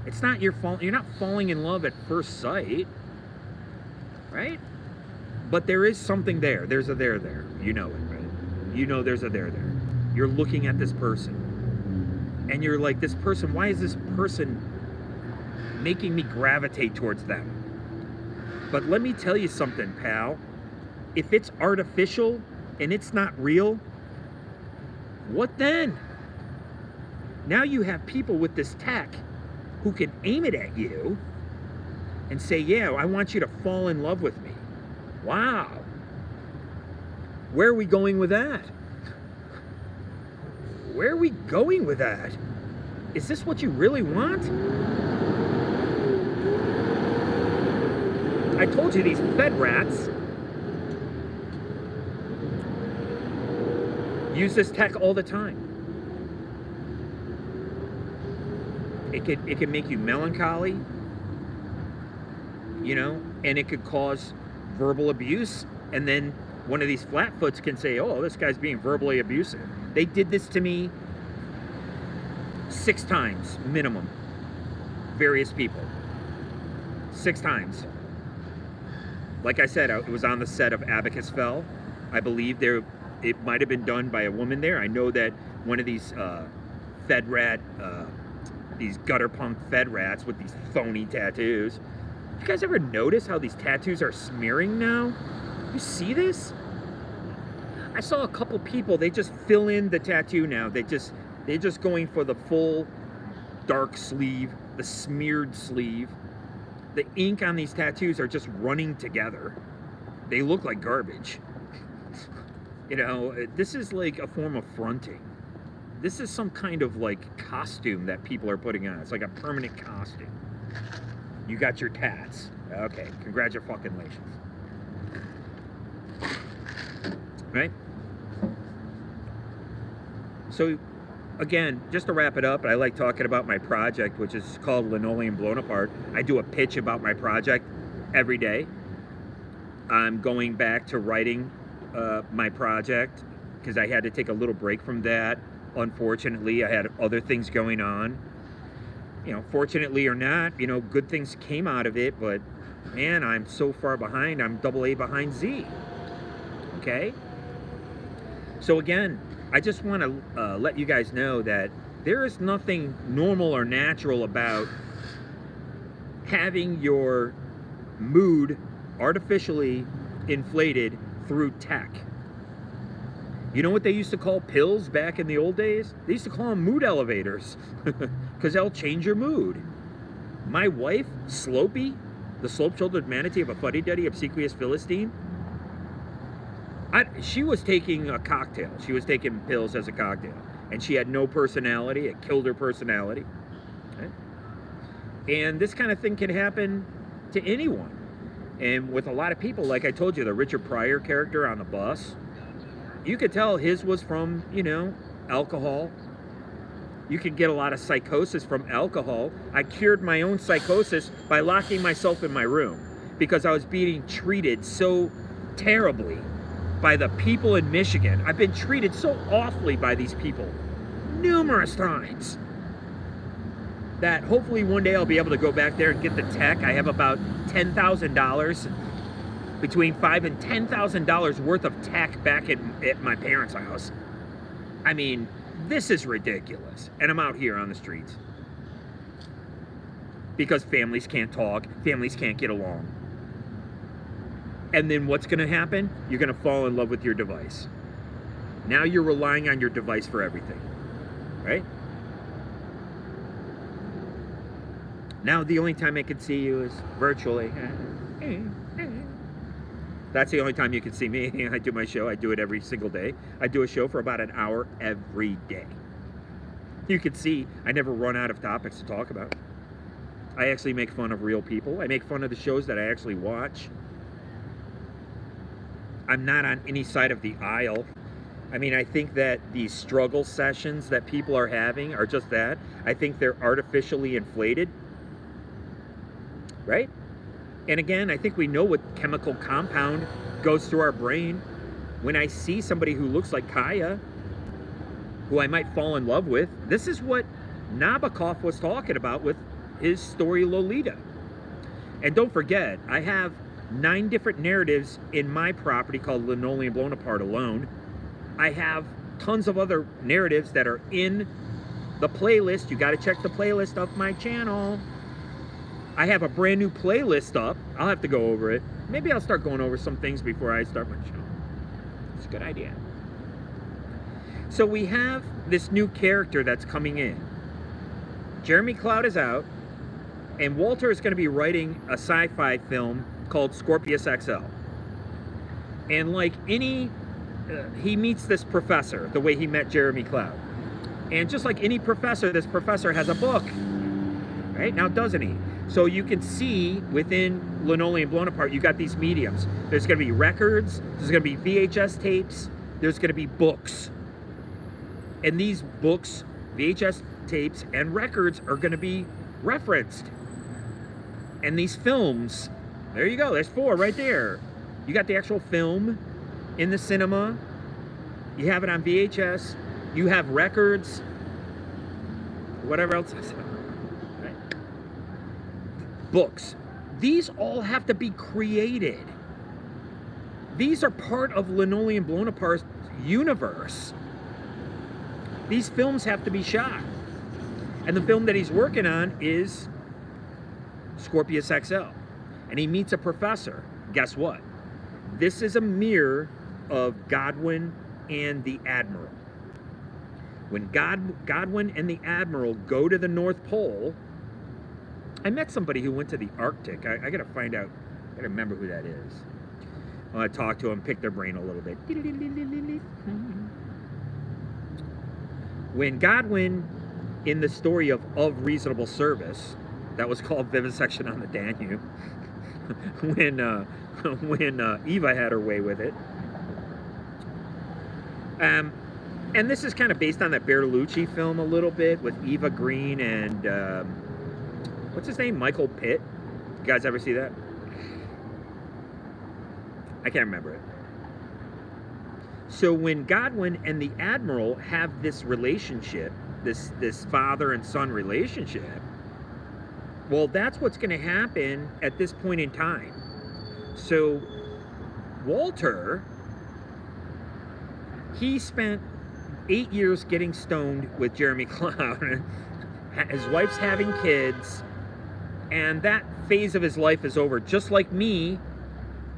It's not your fault. You're not falling in love at first sight, right? But there is something there. There's a there. You know it, right? You know there's a there. You're looking at this person. And you're like, this person, why is this person making me gravitate towards them? But let me tell you something, pal. If it's artificial and it's not real, what then? Now you have people with this tech who can aim it at you and say, yeah, I want you to fall in love with me. Wow. Where are we going with that? Where are we going with that? Is this what you really want? I told you these fed rats use this tech all the time. It could make you melancholy, and it could cause verbal abuse, and then one of these flatfoots can say, oh, this guy's being verbally abusive. They did this to me 6 times minimum. Various people. 6 times. Like I said, it was on the set of Abacus Fell. I believe it might have been done by a woman there. I know that one of these fed rat, these gutter punk fed rats with these phony tattoos. You guys ever notice how these tattoos are smearing now? You see this? I saw a couple people, they just fill in the tattoo now. They're just going for the full dark sleeve, the smeared sleeve. The ink on these tattoos are just running together. They look like garbage. This is like a form of fronting. This is some kind of like costume that people are putting on. It's like a permanent costume. You got your tats. Okay, congratulations. Right? So, again, just to wrap it up, I like talking about my project, which is called Linoleum Blown Apart. I do a pitch about my project every day. I'm going back to writing my project because I had to take a little break from that. Unfortunately, I had other things going on. Fortunately or not, good things came out of it, but man, I'm so far behind. I'm AA behind Z. Okay? So again, I just want to let you guys know that there is nothing normal or natural about having your mood artificially inflated through tech. You know what they used to call pills back in the old days? They used to call them mood elevators because they'll change your mood. My wife, Slopey, the slope-shouldered manatee of a fuddy-duddy obsequious Philistine, she was taking a cocktail. She was taking pills as a cocktail. And she had no personality. It killed her personality. Right? And this kind of thing can happen to anyone. And with a lot of people, like I told you, the Richard Pryor character on the bus, you could tell his was from, you know, alcohol. You could get a lot of psychosis from alcohol. I cured my own psychosis by locking myself in my room because I was being treated so terribly by the people in Michigan. I've been treated so awfully by these people numerous times that hopefully one day I'll be able to go back there and get the tech. I have about $10,000, between $5,000 and $10,000 worth of tech back at my parents' house. I mean, this is ridiculous. And I'm out here on the streets because families can't talk, families can't get along. And then what's going to happen? You're going to fall in love with your device. Now you're relying on your device for everything, right? Now the only time I can see you is virtually. That's the only time you can see me. I do my show. I do it every single day. I do a show for about an hour every day. You can see I never run out of topics to talk about. I actually make fun of real people. I make fun of the shows that I actually watch. I'm not on any side of the aisle. I mean, I think that these struggle sessions that people are having are just that. I think they're artificially inflated, right? And again, I think we know what chemical compound goes through our brain. When I see somebody who looks like Kaya, who I might fall in love with, this is what Nabokov was talking about with his story Lolita. And don't forget, I have 9 different narratives in my property called Linoleum Blown Apart alone. I have tons of other narratives that are in the playlist. You got to check the playlist of my channel. I have a brand new playlist up. I'll have to go over it. Maybe I'll start going over some things before I start my show. It's a good idea. So we have this new character that's coming in. Jeremy Cloud is out, and Walter is going to be writing a sci-fi film called Scorpius XL. And like any, he meets this professor the way he met Jeremy Cloud. And just like any professor, this professor has a book, right? Now, doesn't he? So you can see within Linoleum Blown Apart, you got these mediums. There's going to be records, there's going to be VHS tapes, there's going to be books. And these books, VHS tapes, and records are going to be referenced. And these films, there you go, there's 4 right there. You got the actual film in the cinema, you have it on VHS, you have records, whatever else I said. Right? Books. These all have to be created. These are part of Linoleum Blown Apart's universe. These films have to be shot. And the film that he's working on is Scorpius XL. And he meets a professor. Guess what? This is a mirror of Godwin and the Admiral. When Godwin and the Admiral go to the North Pole, I met somebody who went to the Arctic. I gotta find out, I gotta remember who that is. I want to talk to them, pick their brain a little bit. When Godwin, in the story of Reasonable Service, that was called Vivisection on the Danube, when Eva had her way with it. And this is kind of based on that Bertolucci film a little bit with Eva Green and, what's his name? Michael Pitt. You guys ever see that? I can't remember it. So when Godwin and the Admiral have this relationship, this father and son relationship, well, that's what's going to happen at this point in time. So Walter, he spent 8 years getting stoned with Jeremy Cloud. His wife's having kids, and that phase of his life is over. Just like me,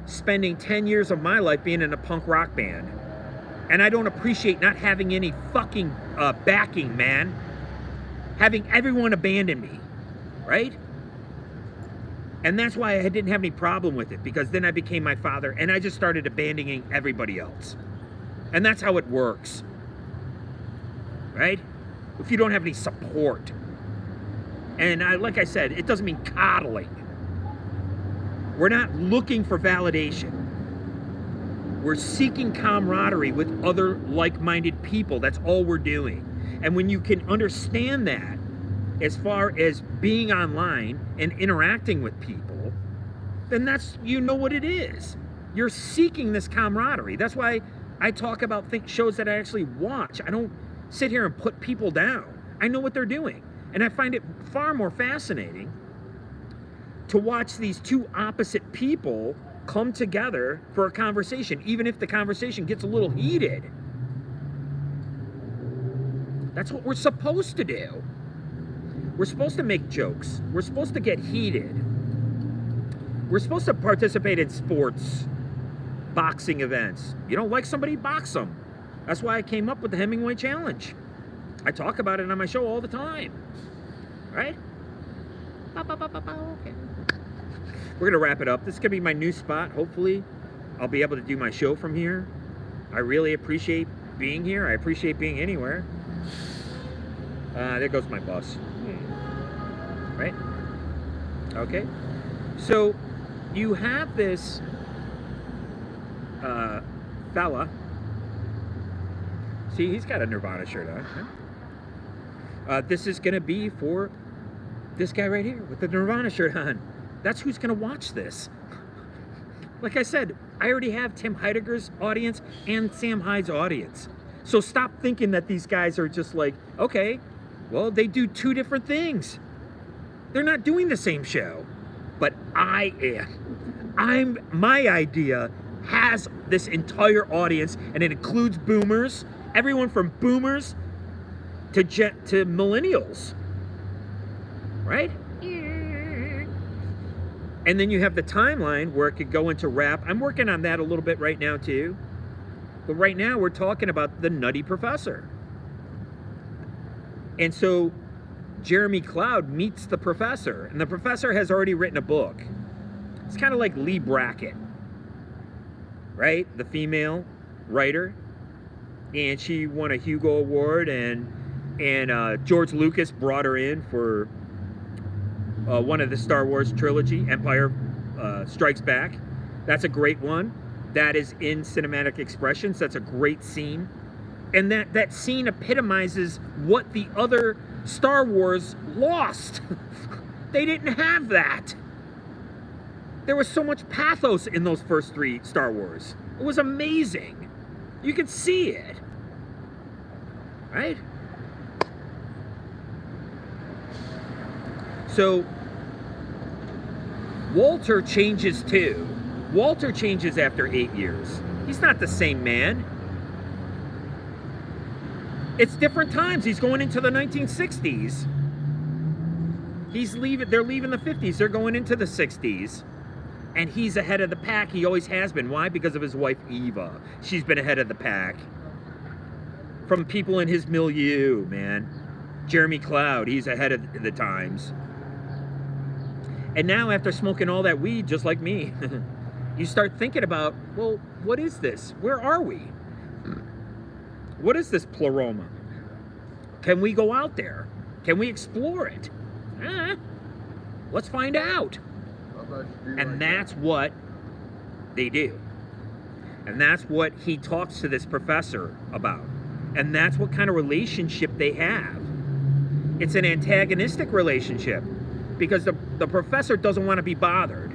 spending 10 years of my life being in a punk rock band. And I don't appreciate not having any fucking backing, man. Having everyone abandon me, right? And that's why I didn't have any problem with it, because then I became my father and I just started abandoning everybody else. And that's how it works, right? If you don't have any support. And like I said, it doesn't mean coddling. We're not looking for validation. We're seeking camaraderie with other like-minded people. That's all we're doing. And when you can understand that, as far as being online and interacting with people, then that's, you know what it is. You're seeking this camaraderie. That's why I talk about shows that I actually watch. I don't sit here and put people down. I know what they're doing. And I find it far more fascinating to watch these two opposite people come together for a conversation, even if the conversation gets a little heated. That's what we're supposed to do. We're supposed to make jokes. We're supposed to get heated. We're supposed to participate in sports, boxing events. You don't like somebody, box them. That's why I came up with the Hemingway Challenge. I talk about it on my show all the time. Right? Okay. We're going to wrap it up. This is going to be my new spot. Hopefully, I'll be able to do my show from here. I really appreciate being here. I appreciate being anywhere. There goes my bus. Right? Okay. So, you have this fella. See, he's got a Nirvana shirt on. This is going to be for this guy right here with the Nirvana shirt on. That's who's going to watch this. Like I said, I already have Tim Heidegger's audience and Sam Hyde's audience. So stop thinking that these guys are just like, okay, well, they do two different things. They're not doing the same show. But I am. My idea has this entire audience, and it includes boomers, everyone from boomers to millennials. Right? And then you have the timeline where it could go into rap. I'm working on that a little bit right now too. But right now we're talking about the Nutty Professor. And so Jeremy Cloud meets the professor, and the professor has already written a book. It's kind of like Lee Brackett, right? The female writer. And she won a Hugo Award, and George Lucas brought her in for one of the Star Wars trilogy, Empire Strikes Back. That's a great one. That is in cinematic expressions. That's a great scene. And that scene epitomizes what the other Star Wars lost. They didn't have that. There was so much pathos in those first three Star Wars. It was amazing. You could see it. Right? So, Walter changes too. Walter changes after 8 years. He's not the same man. It's different times. He's going into the 1960s. They're leaving the 50s. They're going into the 60s. And he's ahead of the pack. He always has been. Why? Because of his wife, Eva. She's been ahead of the pack. From people in his milieu, man. Jeremy Cloud, he's ahead of the times. And now, after smoking all that weed, just like me, you start thinking about, well, what is this? Where are we? What is this pleroma? Can we go out there? Can we explore it? Let's find out. And that's what they do. And that's what he talks to this professor about. And that's what kind of relationship they have. It's an antagonistic relationship, because the professor doesn't want to be bothered.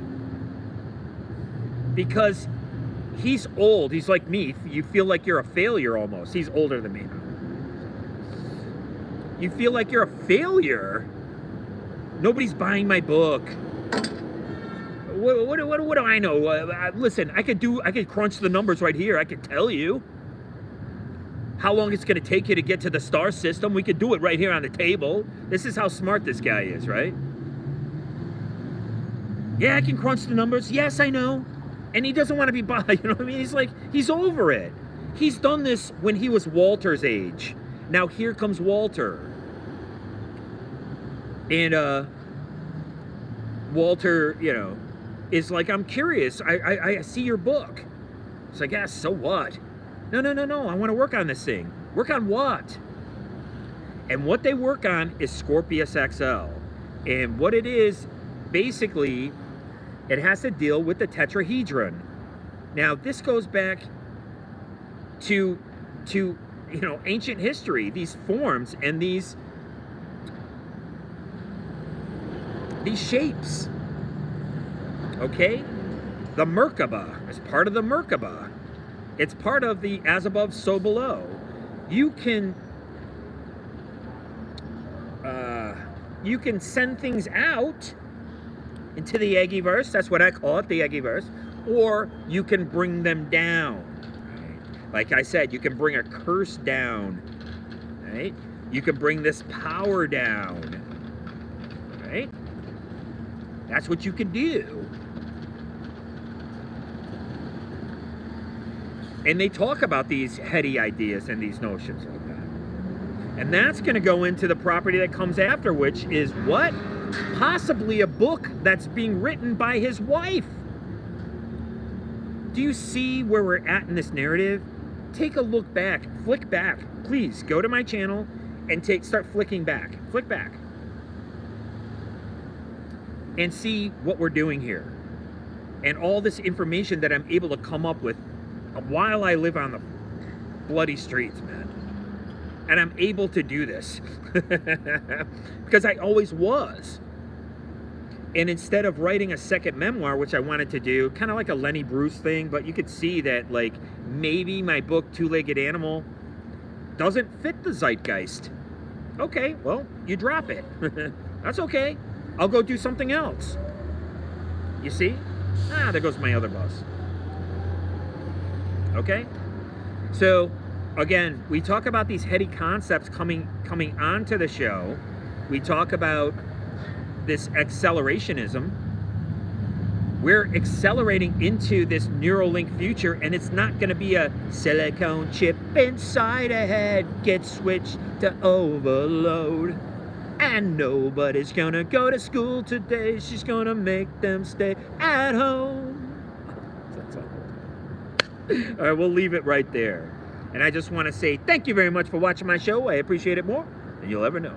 Because he's old. He's like me. You feel like you're a failure almost. He's older than me. You feel like you're a failure. Nobody's buying my book. What do I know? Listen, I could crunch the numbers right here. I could tell you how long it's going to take you to get to the star system. We could do it right here on the table. This is how smart this guy is, right? Yeah, I can crunch the numbers. Yes, I know. And he doesn't want to be bothered, you know what I mean? He's like, he's over it. He's done this when he was Walter's age. Now here comes Walter. And Walter, you know, is like, I'm curious. I see your book. It's like, yeah, so what? No. I want to work on this thing. Work on what? And what they work on is Scorpius XL. And what it is, basically, it has to deal with the tetrahedron. Now, this goes back to you know, ancient history, these forms and these shapes. Okay? The Merkaba is part of the Merkaba. It's part of the as above, so below. You can send things out into the Eggyverse. That's what I call it, the Eggyverse. Or you can bring them down. Right? Like I said, you can bring a curse down. Right? You can bring this power down. Right? That's what you can do. And they talk about these heady ideas and these notions like that. And that's going to go into the property that comes after, which is what? Possibly a book that's being written by his wife. Do you see where we're at in this narrative? Take a look back, flick back. Please go to my channel and start flicking back. Flick back. And see what we're doing here. And all this information that I'm able to come up with while I live on the bloody streets, man. And I'm able to do this. Because I always was. And instead of writing a second memoir, which I wanted to do, kind of like a Lenny Bruce thing, but you could see that, like, maybe my book, Two-Legged Animal, doesn't fit the zeitgeist. Okay, well, you drop it. That's okay. I'll go do something else. You see? Ah, there goes my other bus. Okay? So, again, we talk about these heady concepts coming onto the show. We talk about this accelerationism. We're accelerating into this Neuralink future, and it's not going to be a silicone chip inside a head gets switched to overload. And nobody's going to go to school today. She's going to make them stay at home. All right, we'll leave it right there. And I just want to say thank you very much for watching my show. I appreciate it more than you'll ever know.